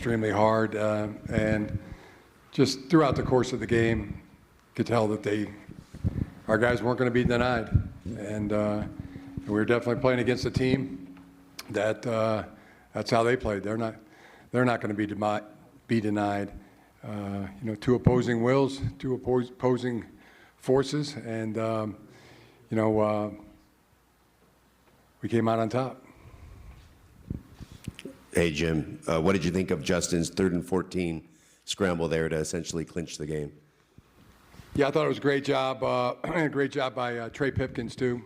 extremely hard, and just throughout the course of the game, could tell that our guys weren't going to be denied, and we were definitely playing against a team that that's how they played. They're not going to be denied. Two opposing wills, two opposing forces, and we came out on top. Hey, Jim, what did you think of Justin's 3rd and 14 scramble there to essentially clinch the game? Yeah, I thought it was a great job. Great job by Trey Pipkins too,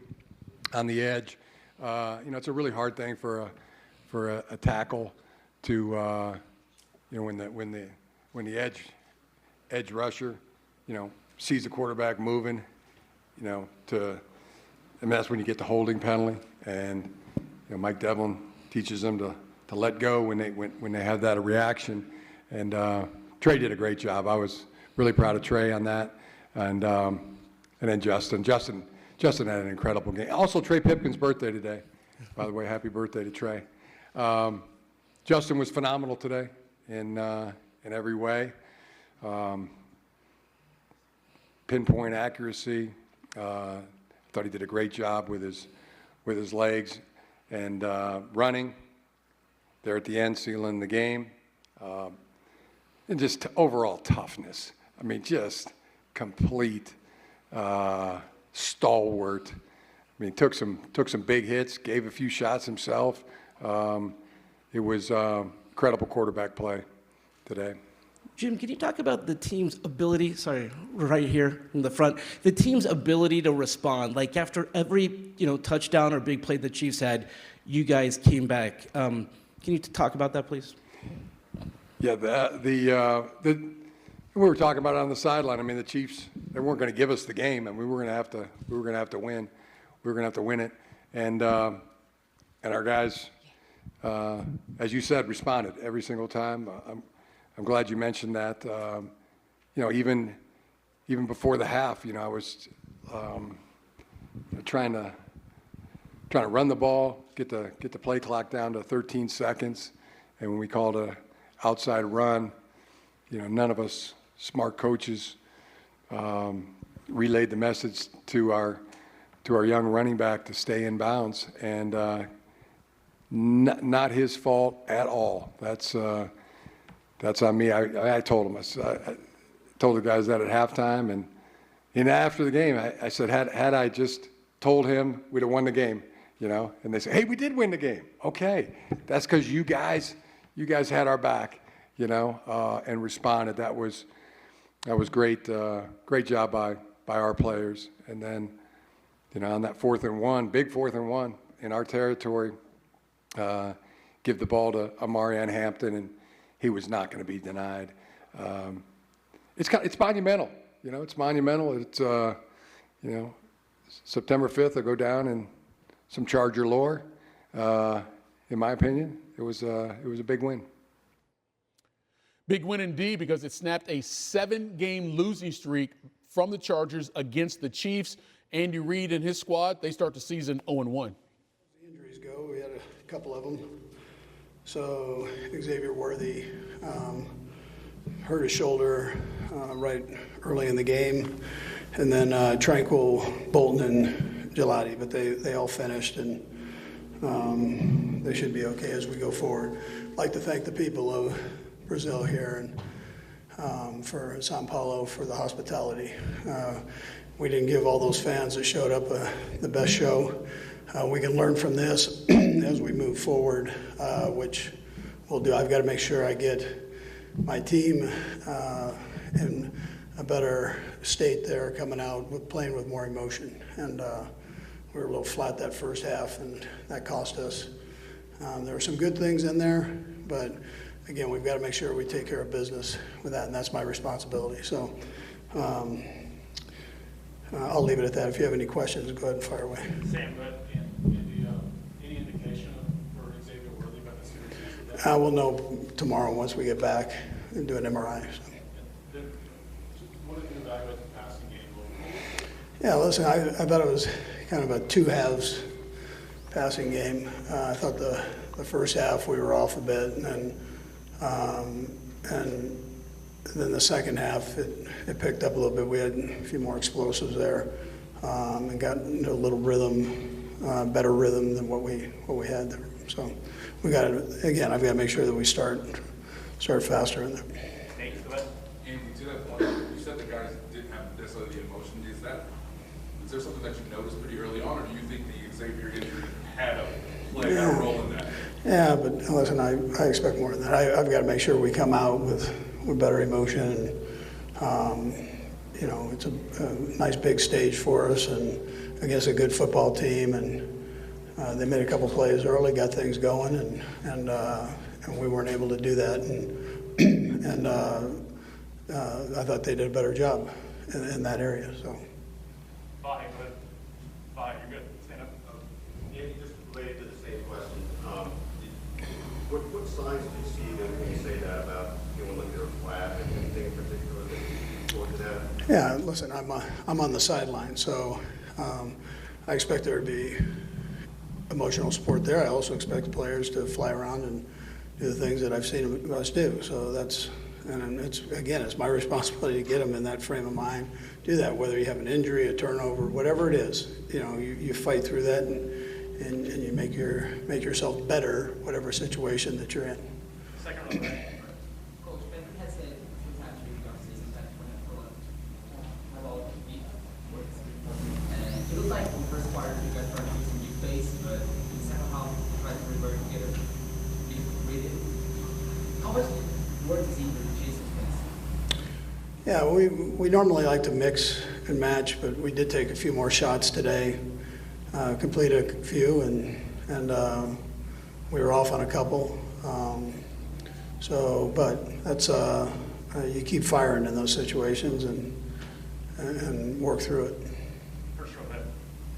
on the edge. It's a really hard thing for a tackle to, when the edge rusher, sees the quarterback moving, that's when you get the holding penalty, and Mike Devlin teaches them to let go when they have that reaction, and Trey did a great job. I was really proud of Trey on that, and then Justin had an incredible game. Also, Trey Pipkins' birthday today, by the way. Happy birthday to Trey. Justin was phenomenal today in every way. Pinpoint accuracy. Thought he did a great job with his legs and running there at the end, sealing the game, and just overall toughness. I mean, just complete stalwart. I mean, took some big hits, gave a few shots himself. It was incredible quarterback play today. Jim, can you talk about the team's ability, right here in the front, the team's ability to respond? Like after every, touchdown or big play the Chiefs had, you guys came back. Can you talk about that, please? Yeah, we were talking about it on the sideline. I mean, the Chiefs, they weren't going to give us the game, and we were going to have to win. We were going to have to win it, and our guys, as you said, responded every single time. I'm glad you mentioned that. Even before the half, I was trying to run the ball, get the play clock down to 13 seconds, and when we called a outside run, none of us smart coaches relayed the message to our young running back to stay in bounds, and not his fault at all. That's on me. I told him. I told the guys that at halftime, and after the game, I said, had I just told him, we'd have won the game, And they said, hey, we did win the game. Okay, that's because you guys had our back, and responded. That was great. Great job by our players. And then, on that 4th and 1, big 4th and 1 in our territory, give the ball to Amarian Hampton, and he was not going to be denied. It's monumental, It's monumental. It's September 5th, I'll go down in some Charger lore. In my opinion, it was a big win. Big win indeed, because it snapped a 7-game losing streak from the Chargers against the Chiefs. Andy Reid and his squad, they start the season 0-1. The injuries go, we had a couple of them. So Xavier Worthy hurt his shoulder right early in the game, and then Tranquil, Bolton, and Gelati, but they all finished, and they should be okay as we go forward. I'd like to thank the people of Brazil here and for Sao Paulo for the hospitality. We didn't give all those fans that showed up the best show. We can learn from this as we move forward, which we'll do. I've got to make sure I get my team in a better state there coming out, playing with more emotion. And we were a little flat that first half, and that cost us. There were some good things in there, but again, we've got to make sure we take care of business with that, and that's my responsibility. So I'll leave it at that. If you have any questions, go ahead and fire away. Sam, but any indication for Xavier Worthy about the seriousness of that? We'll know tomorrow once we get back and do an MRI. So. What did you evaluate the passing game a little bit? Yeah, listen, I thought it was kind of a two-halves passing game. I thought the first half we were off a bit, and then And then the second half, it picked up a little bit. We had a few more explosives there, and got into a little rhythm, better rhythm than what we had there. So we got to, again, I've got to make sure that we start faster in there. Andy, to that point, you said the guys didn't have necessarily the emotion. Is there something that you noticed pretty early on, or do you think the Xavier injury had a role in that? Yeah, but listen, I expect more than that. I've got to make sure we come out with better emotion. You know, it's a nice big stage for us and against a good football team, and they made a couple plays early, got things going, and we weren't able to do that. And I thought they did a better job in that area. So. Bye, go ahead. Bye, you're good. Stand up. Andy, just related to the same question, what signs do you see when you say that about feeling like they're flat? Anything in particular that you look at? Yeah, listen, I'm on the sideline, so I expect there to be emotional support there. I also expect the players to fly around and do the things that I've seen us do. So that's, and it's my responsibility to get them in that frame of mind. Do that, whether you have an injury, a turnover, whatever it is. You know, you fight through that and you make yourself better, whatever situation that you're in. Second row back. Coach, Ben has said a few times during the offseason that when have all beat works. And it looks like in the first quarter you guys tried to do some big plays, but in the second half you tried to revert and get a big Reid. How much work is he for Jason's plays? Yeah, we normally like to mix and match, but we did take a few more shots today, completed a few, and we were off on a couple. But that's you keep firing in those situations and work through it. First row back.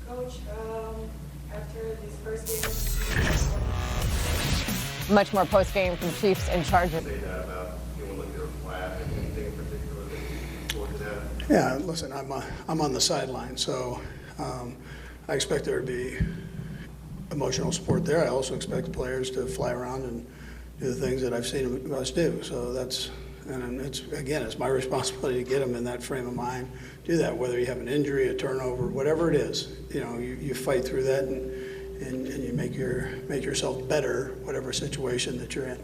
Coach, after this first game, Much more post-game from Chiefs and Chargers. Say that about feeling like they're flat. Anything in particular that you look at? Yeah, listen, I'm on the sideline, so I expect there to be emotional support there. I also expect the players to fly around and do the things that I've seen us do. So that's, and it's my responsibility to get them in that frame of mind. Do that, whether you have an injury, a turnover, whatever it is. You know, you fight through that and you make yourself better, whatever situation that you're in.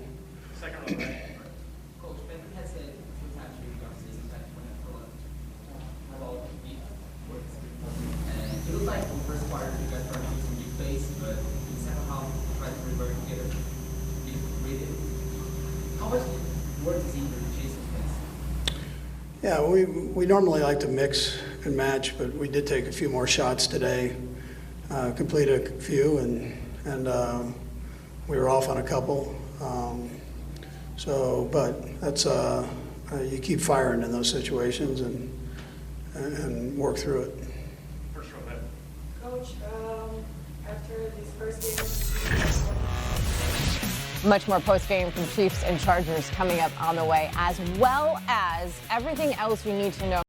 Second row back. Coach, Ben has said a few times during the offseason that when have all beat works. And it looks like in the first quarter you guys tried to do some big plays, but in the second half you tried to revert and get a big Reid. How much work is he for Jason's plays? Yeah, we normally like to mix and match, but we did take a few more shots today, completed a few, and we were off on a couple. But that's you keep firing in those situations and work through it. First row back. Coach, after this first game, Much more post-game from Chiefs and Chargers coming up on the way, as well as everything else you need to know.